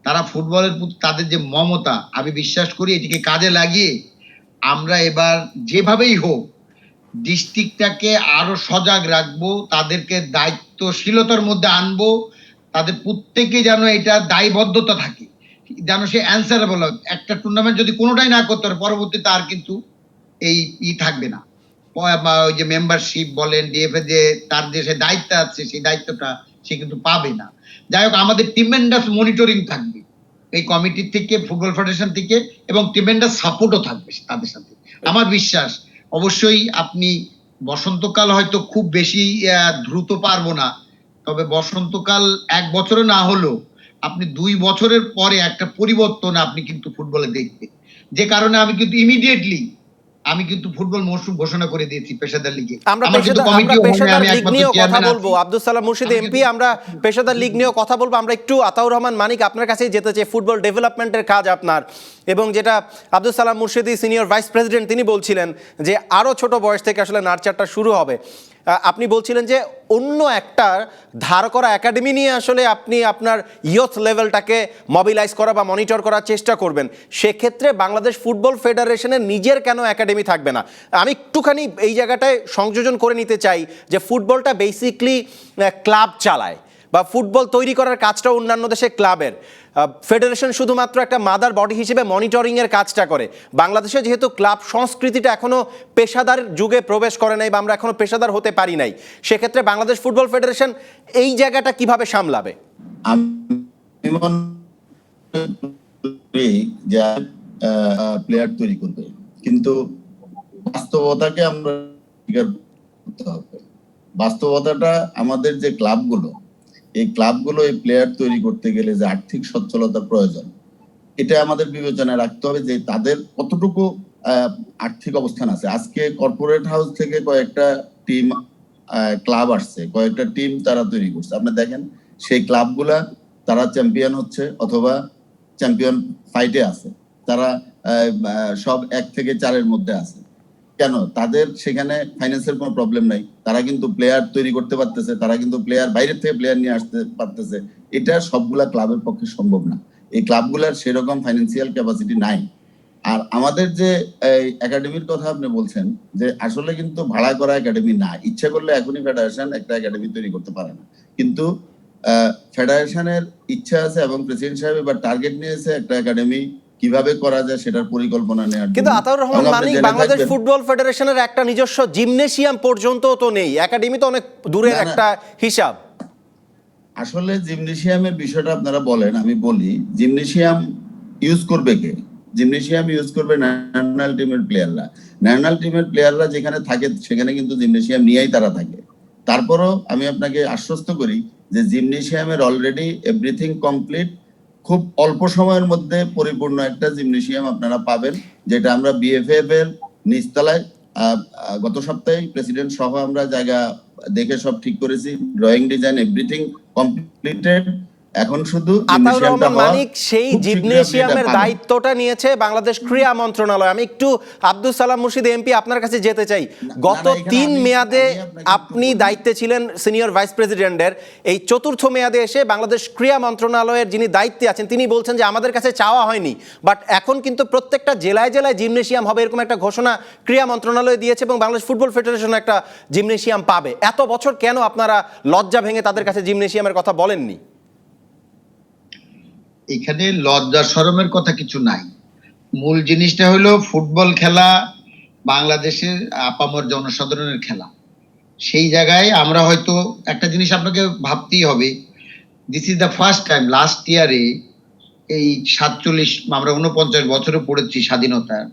তারা ফুটবলের প্রতি তাদের যে মমতা, আমি বিশ্বাস করি এটিকে কাজে লাগিয়ে আমরা এবার যেভাবেই হোক ডিস্ট্রিক্টটাকে আরো সজাগ রাখবো, তাদেরকে দায়িত্বশীলতার মধ্যে আনবো, তাদের প্রত্যেকে যেন এটা দায়বদ্ধতা থাকে, যেন সে অ্যান্সারেবল হয়। একটা টুর্নামেন্ট যদি কোনোটাই না করতে পারে পরবর্তীতে আর কিন্তু এই থাকবে না, ওই যে মেম্বারশিপ বলেন ডিএফএ যে তার যে সে দায়িত্ব আছে সেই দায়িত্বটা সে কিন্তু পাবে না। যাই হোক, আমাদের ট্রিমেন্ডাস মনিটরিং থাকবে এই কমিটির থেকে, ফুটবল ফেডারেশন থেকে, এবং ট্রিমেন্ডাস সাপোর্টও থাকবে তাদের সাথে। আমার বিশ্বাস অবশ্যই আপনি বসন্তকাল হয়তো খুব বেশি দ্রুত পারবো না, তবে বসন্তকাল 1 বছরে না হলেও আপনি 2 বছরের পরে একটা পরিবর্তন আপনি কিন্তু ফুটবলে দেখবেন। যে কারণে আমি কিন্তু ইমিডিয়েটলি ফুটবল মৌসুম ঘোষণা করে দিয়েছি পেশাদার লিগে। আমরা পেশাদার লিগ নিয়ে কথা বলবো আব্দুস সালাম মুর্শিদি এমপি, আমরা পেশাদার লিগ নিয়ে কথা বলবো। আমরা একটু আতাউর রহমান মানিক আপনার কাছেই যেতে চাই। ফুটবল ডেভেলপমেন্টের কাজ আপনার, এবং যেটা Abdus Salam Murshidi senior vice president তিনি বলছিলেন যে আরো ছোট বয়স থেকে আসলে নার্চারটা শুরু হবে। আপনি বলছিলেন যে অন্য একটা ধার করা একাডেমি নিয়ে আসলে আপনি আপনার ইয়থ লেভেলটাকে মোবিলাইজ করা বা মনিটর করার চেষ্টা করবেন। সেক্ষেত্রে বাংলাদেশ ফুটবল ফেডারেশনের নিজের কেন একাডেমি থাকবে না? আমি একটুখানি এই জায়গাটায় সংযোজন করে নিতে চাই যে ফুটবলটা বেসিকলি ক্লাব চালায় বা ফুটবল তৈরি করার কাজটা অন্যান্য দেশে ক্লাবের, ফেডারেশন শুধুমাত্র একটা মাদার বডি হিসেবে মনিটরিংয়ের কাজটা করে। বাংলাদেশে যেহেতু ক্লাব সংস্কৃতিটা এখনও পেশাদার যুগে প্রবেশ করে নাই বা আমরা এখনও পেশাদার হতে পারি নাই, সেক্ষেত্রে বাংলাদেশ ফুটবল ফেডারেশন এই জায়গাটা কিভাবে সামলাবে? আমি মনে করি যে প্লেয়ার তৈরি করবে, কিন্তু বাস্তবতাকে আমরা স্বীকার করতে হবে। বাস্তবতাটা আমাদের যে ক্লাবগুলো, এই ক্লাবগুলো এই প্লেয়ার তৈরি করতে গেলে যে আর্থিক সচ্ছলতা প্রয়োজন, এটা আমাদের বিবেচনায় রাখতে হবে যে তাদের কতটুকু আর্থিক অবস্থান আছে। আজকে কর্পোরেট হাউস থেকে কয়েকটা টিম ক্লাব আসছে, কয়েকটা টিম তারা তৈরি করছে। আপনি দেখেন সেই ক্লাবগুলা তারা চ্যাম্পিয়ন হচ্ছে অথবা চ্যাম্পিয়ন ফাইটে আছে, তারা সব 1 থেকে 4-এর মধ্যে আছে। কেন? তাদের সেখানে ফাইন্যান্সের কোনো প্রবলেম নাই, তারা কিন্তু প্লেয়ার তৈরি করতে পারতেছে, তারা কিন্তু প্লেয়ার বাইরের থেকে প্লেয়ার নিয়ে আসতে পারতেছে। এটা সবগুলা ক্লাবের পক্ষে সম্ভব না, এই ক্লাবগুলার সেরকম ফাইন্যান্সিয়াল ক্যাপাসিটি নাই। আর আমাদের যে একাডেমির কথা আপনি বলছেন, যে আসলে কিন্তু ভাড়া করা একাডেমি না, ইচ্ছা করলে এখনই ফেডারেশন একটা একাডেমি তৈরি করতে পারে না, কিন্তু ফেডারেশনের ইচ্ছা আছে এবং প্রেসিডেন্ট সাহেব এবার টার্গেট নিয়েছে একটা একাডেমি কিভাবে করা যায় সেটার পরিকল্পনা নেওয়ার। কিন্তু আতাউর রহমান মানিক, বাংলাদেশ ফুটবল ফেডারেশনের একটা নিজস্ব জিমনেশিয়াম পর্যন্ত তো নেই, একাডেমি তো অনেক দূরের একটা হিসাব। আসলে জিমনেশিয়ামের বিষয়টা আপনারা বলেন, আমি বলি জিমনেশিয়াম ইউজ করবে কে? জিমনেশিয়াম ইউজ করবে ন্যাশনাল টিমের প্লেয়াররা। ন্যাশনাল টিমের প্লেয়াররা যেখানে থাকে সেখানে কিন্তু জিমনেশিয়াম নিয়েই তারা থাকে। তারপরও আমি আপনাকে আশ্বস্ত করি যে জিমনেশিয়ামের অলরেডি এভরিথিং কমপ্লিট, খুব অল্প সময়ের মধ্যে পরিপূর্ণ একটা জিমনেশিয়াম আপনারা পাবেন, যেটা আমরা বিএফএফ এর নিচতলায় গত সপ্তাহে প্রেসিডেন্ট সহ আমরা জায়গা দেখে সব ঠিক করেছি, ড্রয়িং ডিজাইন এভরিথিং কমপ্লিটেড। এখন শুধু আতাউর রহমান মানিক সেই জিমনেশিয়ামের দায়িত্বটা নিয়েছে বাংলাদেশ ক্রীড়া মন্ত্রণালয়। আমি একটু আব্দুল সালাম মুর্শিদ এমপি আপনার কাছে যেতে চাই। গত 3 মেয়াদে আপনি দায়িত্বে ছিলেন সিনিয়র ভাইস প্রেসিডেন্টের, এই 4র্থ মেয়াদে এসে বাংলাদেশ ক্রীড়া মন্ত্রণালয়ের যিনি দায়িত্বে আছেন তিনি বলছেন যে আমাদের কাছে চাওয়া হয়নি, বাট এখন কিন্তু প্রত্যেকটা জেলায় জেলায় জিমনেশিয়াম হবে এরকম একটা ঘোষণা ক্রীড়া মন্ত্রণালয় দিয়েছে এবং বাংলাদেশ ফুটবল ফেডারেশন একটা জিমনেশিয়াম পাবে। এত বছর কেন আপনারা লজ্জা ভেঙে তাদের কাছে জিমনেশিয়ামের কথা বলেননি? এখানে লজ্জা শরমের কথা কিছু নাই। মূল জিনিসটা হলো ফুটবল খেলা বাংলাদেশের আপামর জনসাধারণের খেলা। সেই জায়গায় আমরা হয়তো একটা জিনিস আপনাকে ভাবতেই হবে, this is the first time last ইয়ারে এই 47 আমরা 49 বছরে পড়েছি স্বাধীনতার,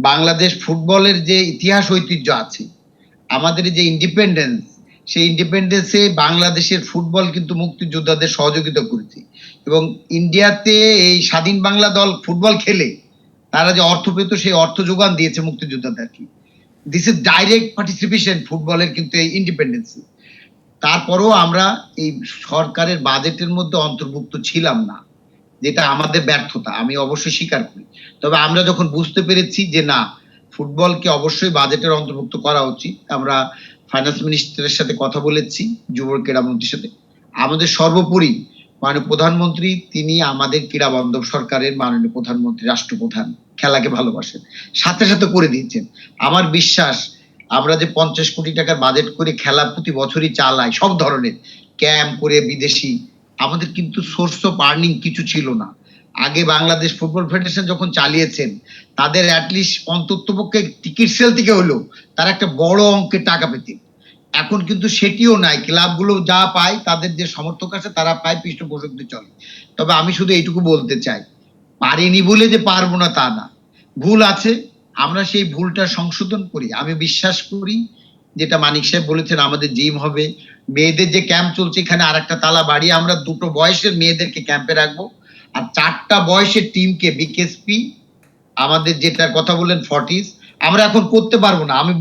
বাংলাদেশ ফুটবলের যে ইতিহাস ঐতিহ্য আছে, আমাদের যে ইন্ডিপেন্ডেন্স, সেই ইন্ডিপেন্ডেন্সে বাংলাদেশের ফুটবল কিন্তু মুক্তিযোদ্ধাদের সহযোগিতা করেছে এবং ইন্ডিয়াতে এই স্বাধীন বাংলা দল ফুটবল খেলে তারা যে অর্থ পেত সেই অর্থ যোগান দিয়েছে মুক্তিযোদ্ধাদেরকে। দিস ইজ ডাইরেক্ট পার্টিসিপেশন ফুটবলের কিন্তু এই ইন্ডিপেন্ডেন্সে। তারপরেও আমরা এই সরকারের বাজেটের মধ্যে অন্তর্ভুক্ত ছিলাম না, যেটা আমাদের ব্যর্থতা, আমি অবশ্যই স্বীকার করি। তবে আমরা যখন বুঝতে পেরেছি যে না, ফুটবলকে অবশ্যই বাজেটের অন্তর্ভুক্ত করা উচিত, আমরা ফাইন্যান্স মিনিস্টারের সাথে কথা বলেছি, যুব ক্রীড়া মন্ত্রীর সাথে। আমাদের সর্বোপরি মাননীয় প্রধানমন্ত্রী, তিনি আমাদের ক্রীড়া বান্ধব সরকারের মাননীয় প্রধানমন্ত্রী, রাষ্ট্রপ্রধান, খেলাকে ভালোবাসেন, সাথে সাথে করে দিয়েছেন। আমার বিশ্বাস আমরা যে 50 কোটি টাকার বাজেট করে খেলা প্রতি বছরই চালাই, সব ধরনের ক্যাম্প করে বিদেশি, আমাদের কিন্তু সোর্স অফ আর্নিং কিছু ছিল না। আগে বাংলাদেশ ফুটবল ফেডারেশন যখন চালিয়েছেন, তাদের অ্যাটলিস্ট অন্ততপক্ষে টিকিট সেল থেকে হলো তারা একটা বড় অঙ্কের টাকা পেতেন। এখন কিন্তু সেটিও নাই, ক্লাবগুলো যা পায় তাদের যে সমর্থক আছে তারা পায়, পৃষ্ঠপোষকদের চলে। তবে আমি শুধু এইটুকু বলতে চাই, পারিনি বলে যে পারবো না তা না, ভুল আছে, আমরা সেই ভুলটা সংশোধন করি। আমি বিশ্বাস করি যেটা মানিক সাহেব বলেছেন, আমাদের জিম হবে, মেয়েদের যে ক্যাম্প চলছে এখানে আর একটা তালা বাড়িয়ে আমরা 2টো বয়সের মেয়েদেরকে ক্যাম্পে রাখবো, আর 4টা বয়সের টিমকে বিকেএসপি আমাদের যেটার কথা বললেন 40s আমরা এখন করতে পারবো না। আমি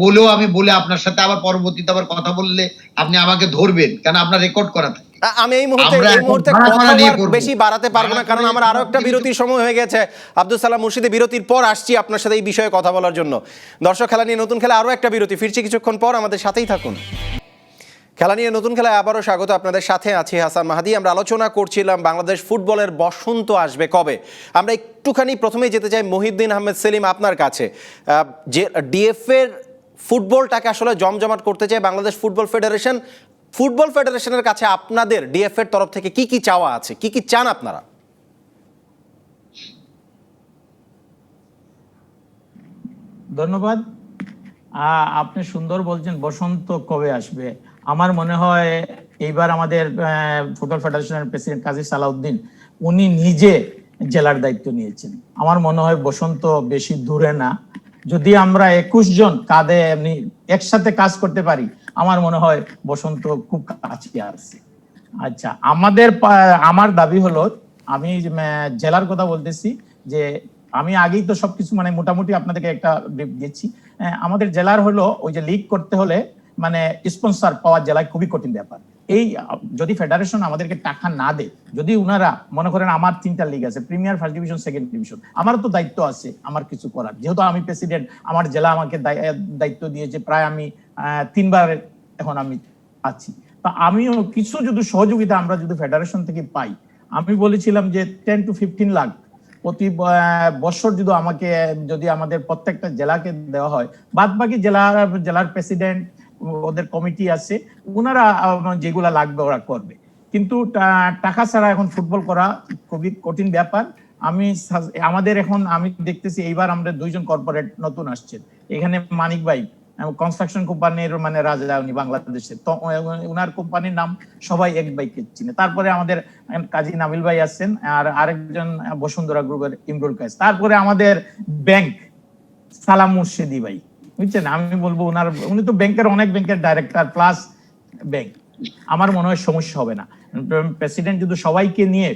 বলে আপনার সাথে আবার পরবর্তীতে আবার কথা বললে আপনি আমাকে ধরবেন, কেন আপনার রেকর্ড করা থাকে। আমি এই মুহূর্তে আমরা এখন ভাড়া কথা করা নিয়ে আর করবো। বেশি বাড়াতে পারবো না, ভাড়া কারণ করে আমার আরো একটা কিছু- বিরতির সময় হয়ে গেছে। আব্দুল সালাম মুর্শিদি, বিরতির পর আসছি আপনার সাথে এই বিষয়ে কথা বলার জন্য। দর্শক, খেলা নিয়ে নতুন খেলা আরো একটা বিরতি, ফিরছি কিছুক্ষণ পর, আমাদের সাথেই থাকুন। খেলা নিয়ে নতুন খেলায় আবারও স্বাগত, আপনাদের সাথে আছি হাসান মাহাদি। আমরা আলোচনা করছিলাম বাংলাদেশ ফুটবলের বসন্ত আসবে কবে। আমরা একটুখানি প্রথমেই যেতে চাই মহিউদ্দিন আহমেদ সেলিম, আপনার কাছে। যে ডিএফ এর ফুটবলটাকে আসলে জমজমাট করতে চায় বাংলাদেশ ফুটবল ফেডারেশন, ফুটবল ফেডারেশনের কাছে আপনাদের ডিএফ এর তরফ থেকে কি কি চাওয়া আছে, কি কি চান আপনারা? ধন্যবাদ। আপনি সুন্দর বলছেন বসন্ত কবে আসবে। আমার মনে হয় এইবার আমাদের ফুটবল ফেডারেশনের প্রেসিডেন্ট কাজী সালাউদ্দিন উনি নিজে জেলার দায়িত্ব নিয়েছেন। আমার মনে হয় বসন্ত বেশি দূরে না। যদি আমরা 21 জন কাঁধে এমনি একসাথে কাজ করতে পারি, আমার মনে হয় বসন্ত খুব কাছে আছে। আচ্ছা, আমার দাবি হলো, আমি জেলার কথা বলতেছি, যে আমি আগেই তো সবকিছু মানে মোটামুটি আপনাদেরকে একটা ব্রিফ দিচ্ছি। আমাদের জেলার হলো ওই যে লিগ করতে হলে মানে স্পন্সর পাওয়া জেলায় খুবই কঠিন ব্যাপার। এই যদি ফেডারেশন আমাদেরকে টাকা না দেয়, যদি উনারা মনে করেন আমার 3টা লিগ আছে, premier, first division, second division, আমারও তো দায়িত্ব আছে আমার কিছু করার। যেহেতু আমি প্রেসিডেন্ট, আমার জেলা আমাকে দায়িত্ব দিয়েছে, প্রায় আমি 3বার এখন আমি আছি। তা আমিও কিছু যদি সহযোগিতা আমরা যদি ফেডারেশন থেকে পাই, আমি বলেছিলাম যে 10 to 15 লাখ প্রতি বছর যদি আমাদের প্রত্যেকটা জেলাকে দেওয়া হয়, বাদ বাকি জেলার প্রেসিডেন্ট, ওদের কমিটি আছে, ওনারা যেগুলা লাগবে ওরা করবে। কিন্তু টাকা ছাড়া এখন ফুটবল করা খুবই কঠিন ব্যাপার। আমাদের এখন আমি দেখতেছি এইবার আমরা 2জন কর্পোরেট নতুন আসছেন এখানে। মানিক ভাই কনস্ট্রাকশন কোম্পানির মানে রাজা, উনি বাংলাদেশের, তো উনার কোম্পানির নাম সবাই এক ভাইকে চিনে। তারপরে আমাদের কাজী নাবিল ভাই আছেন, আর আরেকজন বসুন্ধরা গ্রুপের ইমরুল কায়েস। তারপরে আমাদের ব্যাংক সালাম মুর্শিদি ভাই, বুঝছেন। আমি বলবো উনি তো অনেক ব্যাংকের ডাইরেক্টর প্লাস ব্যাংক। আমার মনে হয় সমস্যা হবে না। প্রেসিডেন্ট যদি সবাইকে নিয়ে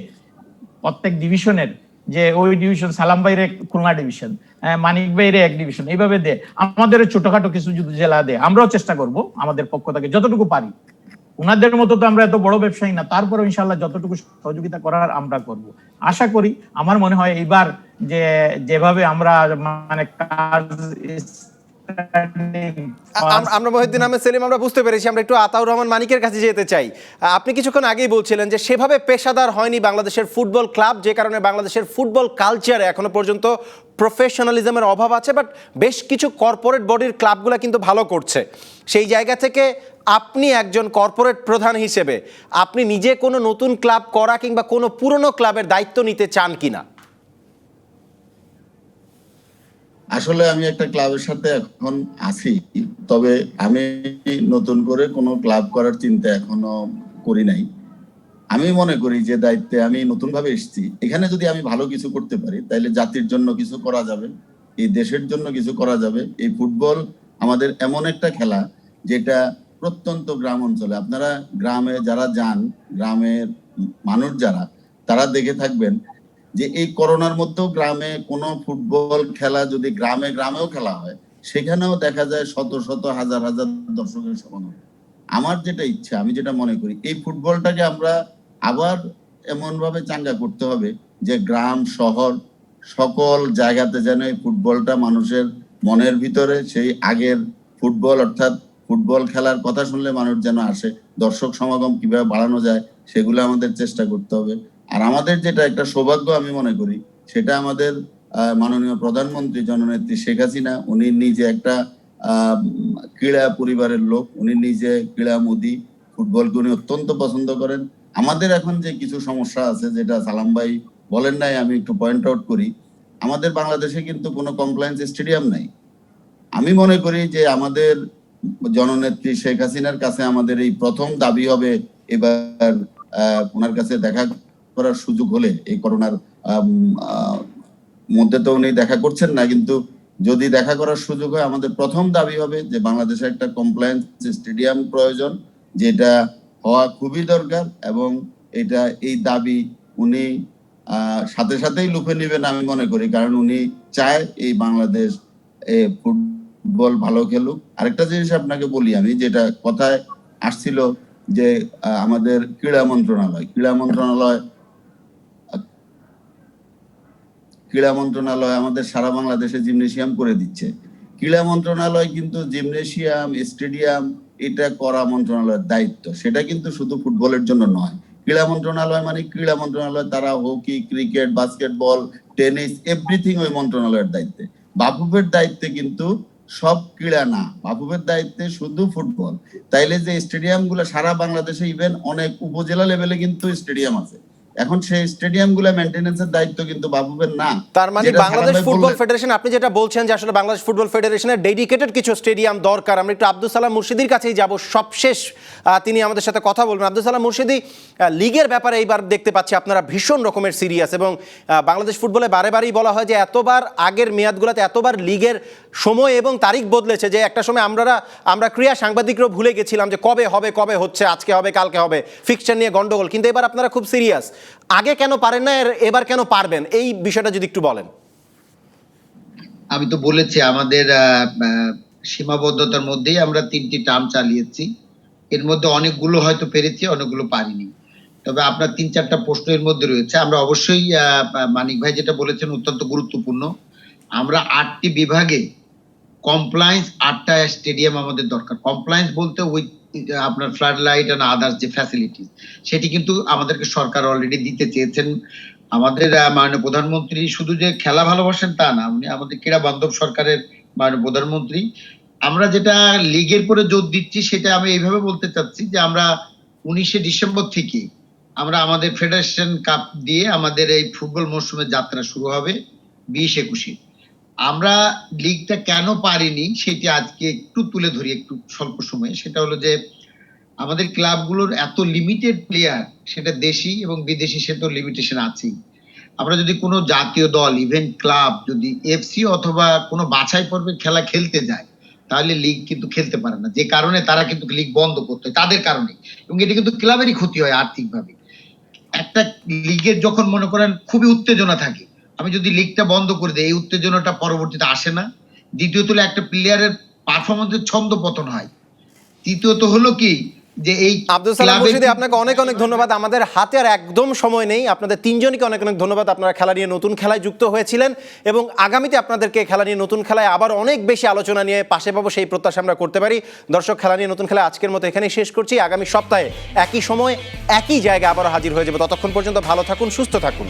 প্রত্যেক ডিভিশনের, যে ওই ডিভিশন সালাম ভাইরে খুলনা ডিভিশন, মানিক ভাইরে এক ডিভিশন, এইভাবে দে, আমাদের ছোটখাটো কিছু যদি জেলা দেয়, আমরাও চেষ্টা করব আমাদের পক্ষ থেকে যতটুকু পারি। উনাদের মতো তো আমরা এত বড় ব্যবসায়ী না, তারপরে ইনশাল্লাহ যতটুকু সহযোগিতা করার আমরা করব। আশা করি, আমার মনে হয় এইবার যেভাবে আমরা মানে কাজ আমরা মহিউদ্দিন আহমেদ সেলিম আমরা বুঝতে পেরেছি। আমরা একটু আতাউর রহমান মানিকের কাছে যেতে চাই। আপনি কিছুক্ষণ আগেই বলছিলেন যে সেভাবে পেশাদার হয়নি বাংলাদেশের ফুটবল ক্লাব, যে কারণে বাংলাদেশের ফুটবল কালচারে এখনো পর্যন্ত প্রফেশনালিজমের অভাব আছে। বাট বেশ কিছু কর্পোরেট বডির ক্লাবগুলো কিন্তু ভালো করছে। সেই জায়গা থেকে আপনি একজন কর্পোরেট প্রধান হিসেবে আপনি নিজে কোনো নতুন ক্লাব করা কিংবা কোনো পুরনো ক্লাবের দায়িত্ব নিতে চান কিনা? আসলে আমি একটা ক্লাবের সাথে এখন আছি, তবে আমি নতুন করে কোনো ক্লাব করার চিন্তা এখনো করি নাই। আমি মনে করি যে দায়িত্বে আমি নতুন ভাবে এসেছি, এখানে যদি আমি ভালো কিছু করতে পারি তাহলে জাতির জন্য কিছু করা যাবে, এই দেশের জন্য কিছু করা যাবে। এই ফুটবল আমাদের এমন একটা খেলা যেটা প্রত্যন্ত গ্রাম অঞ্চলে, আপনারা গ্রামে যারা যান, গ্রামের মানুষ যারা, তারা দেখে থাকবেন যে এই করোনার মধ্যেও গ্রামে কোনো ফুটবল খেলা যদি গ্রামে গ্রামেও খেলা হয়, সেখানেও দেখা যায় শত শত হাজার হাজার দর্শকের সমাগম। আমার যেটা ইচ্ছা, আমি যেটা মনে করি, এই ফুটবলটাকে আমরা আবার এমন ভাবে চাঙ্গা করতে হবে যে গ্রাম শহর সকল জায়গাতে যেন এই ফুটবলটা মানুষের মনের ভিতরে সেই আগের ফুটবল, অর্থাৎ ফুটবল খেলার কথা শুনলে মানুষ যেন আসে। দর্শক সমাগম কিভাবে বাড়ানো যায় সেগুলো আমাদের চেষ্টা করতে হবে। আর আমাদের যেটা একটা সৌভাগ্য আমি মনে করি, সেটা আমাদের মাননীয় প্রধানমন্ত্রী জননেত্রী শেখ হাসিনা, উনি নিজে একটা ক্রীড়া পরিবারের লোক, উনি নিজে ক্রীড়ামোদী, ফুটবলকে উনি অত্যন্ত পছন্দ করেন। আমাদের এখন যে কিছু সমস্যা আছে, যেটা সালাম ভাই বলেন নাই, আমি একটু পয়েন্ট আউট করি। আমাদের বাংলাদেশে কিন্তু কোনো কমপ্লায়েন্স স্টেডিয়াম নাই। আমি মনে করি যে আমাদের জননেত্রী শেখ হাসিনার কাছে আমাদের এই প্রথম দাবি হবে, এবার ওনার কাছে দেখা করার সুযোগ হলে, এই করোনার মধ্যে তো উনি দেখা করছেন না, কিন্তু যদি দেখা করার সুযোগ হয়, আমাদের প্রথম দাবি হবে যে বাংলাদেশে একটা কমপ্লায়েন্স স্টেডিয়াম প্রয়োজন, যেটা হওয়া খুবই দরকার। এবং এই দাবি উনি সাথে সাথেই লুফে নেবেন আমি মনে করি, কারণ উনি চায় এই বাংলাদেশ ফুটবল ভালো খেলুক। আরেকটা জিনিস আপনাকে বলি, আমি যেটা কথায় আসছিল যে আমাদের ক্রীড়া মন্ত্রণালয় আমাদের সারা বাংলাদেশে জিমনেশিয়াম করে দিচ্ছে। ক্রীড়া মন্ত্রণালয় কিন্তু জিমনেশিয়াম, স্টেডিয়াম এটা করা মন্ত্রণালয়ের দায়িত্ব, সেটা কিন্তু শুধু ফুটবলের জন্য নয়। ক্রীড়া মন্ত্রণালয় মানে ক্রীড়া মন্ত্রণালয়, তারা hockey, cricket, basketball, tennis everything ওই মন্ত্রণালয়ের দায়িত্বে। বাফুফের দায়িত্বে কিন্তু সব ক্রীড়া না, বাফুফের দায়িত্বে শুধু ফুটবল। তাইলে যে স্টেডিয়াম গুলো সারা বাংলাদেশে, ইভেন অনেক উপজেলা লেভেলে কিন্তু স্টেডিয়াম আছে, এখন সেই স্টেডিয়াম গুলা মেইনটেনেন্সের দায়িত্ব কিন্তু বাফুফের না। তার মানে বাংলাদেশ ফুটবল ফেডারেশন, আপনি যেটা বলছেন যে আসলে বাংলাদেশ ফুটবল ফেডারেশনের ডেডিকেটেড কিছু স্টেডিয়াম দরকার। আমরা একটু আব্দুল সালাম মুর্শিদির কাছেই যাব, সবশেষ তিনি আমাদের সাথে কথা বলবেন। আব্দুল সালাম মুর্শিদি, লিগের ব্যাপারে এইবার দেখতে পাচ্ছি আপনারা ভীষণ রকমের সিরিয়াস, এবং বাংলাদেশ ফুটবলে বারে বারেই বলা হয় যে এতবার আগের মেয়াদগুলোতে এতবার লিগের সময় এবং তারিখ বদলেছে যে একটা সময় আমরা ক্রীড়া সাংবাদিকরাও ভুলে গেছিলাম যে কবে হবে, কবে হচ্ছে, আজকে হবে, কালকে হবে, ফিক্সচার নিয়ে গন্ডগোল। কিন্তু এবার আপনারা খুব সিরিয়াস, আগে কেন পারেন না, এবার কেন পারবেন, এই বিষয়টা যদি একটু বলেন। আমি তো বলেছি আমাদের সীমাবদ্ধতার মধ্যেই আমরা 3টি টার্ম চালিয়েছি, এর মধ্যে অনেকগুলো হয়তো পেরেছি, অনেকগুলো পারিনি। তবে আপনার 3-4টা প্রশ্ন এর মধ্যে রয়েছে। আমরা অবশ্যই মানিক ভাই যেটা বলেছেন অত্যন্ত গুরুত্বপূর্ণ। আমরা 8টি বিভাগে কমপ্লায়েন্স, 8টা স্টেডিয়াম আমাদের দরকার। কমপ্লায়েন্স বলতে ওই আপনার ফ্লাড লাইট এন্ড আদার্স যে ফ্যাসিলিটি, সেটি কিন্তু আমাদেরকে সরকার অলরেডি দিতে চেয়েছেন। আমাদের মাননীয় প্রধানমন্ত্রী শুধু যে খেলা ভালোবাসেন তা না, উনি আমাদের ক্রীড়া বান্ধব সরকারের মাননীয় প্রধানমন্ত্রী। আমরা যেটা লিগের পরে জোর দিচ্ছি সেটা আমি এইভাবে বলতে চাচ্ছি যে আমরা 19শে ডিসেম্বর থেকে আমরা আমাদের ফেডারেশন কাপ দিয়ে আমাদের এই ফুটবল মৌসুমের যাত্রা শুরু হবে 20-21-এ। আমরা লিগটা কেন পারিনি সেটি আজকে একটু তুলে ধরি একটু স্বল্প সময়ে। সেটা হলো যে আমাদের ক্লাবগুলোর এত লিমিটেড প্লেয়ার, সেটা দেশি এবং বিদেশি, সে তো লিমিটেশন আছেই। আমরা যদি কোনো জাতীয় দল, ইভেন্ট ক্লাব যদি এফসি অথবা কোনো বাছাই পর্বে খেলা খেলতে যায়, তাহলে লিগ কিন্তু খেলতে পারে না, যে কারণে তারা কিন্তু লিগ বন্ধ করতে হয় তাদের কারণে, এবং এটা কিন্তু ক্লাবেরই ক্ষতি হয় আর্থিকভাবে। একটা লিগের যখন মনে করেন খুবই উত্তেজনা থাকে, আমি যদি লিগটা বন্ধ করে দিই, এই উত্তেজনাটা পরবর্তীতে আসে না। দ্বিতীয়ত হলো একটা প্লেয়ারের পারফরমেন্সের ছন্দ পতন হয়। তৃতীয়ত হলো কি যে এই আব্দুল সালাম মুর্শিদি, আপনাকে অনেক অনেক ধন্যবাদ। আমাদের হাতে আর একদম সময় নেই। আপনাদের তিনজনকে অনেক অনেক ধন্যবাদ। আপনারা খেলা নিয়ে নতুন খেলায় যুক্ত হয়েছিলেন এবং আগামীতে আপনাদেরকে খেলা নিয়ে নতুন খেলায় আবার অনেক বেশি আলোচনা নিয়ে পাশে পাবো, সেই প্রত্যাশা আমরা করতে পারি। দর্শক, খেলা নিয়ে নতুন খেলা আজকের মতো এখানেই শেষ করছি। আগামী সপ্তাহে একই সময় একই জায়গায় আবারও হাজির হয়ে যাবে। ততক্ষণ পর্যন্ত ভালো থাকুন, সুস্থ থাকুন।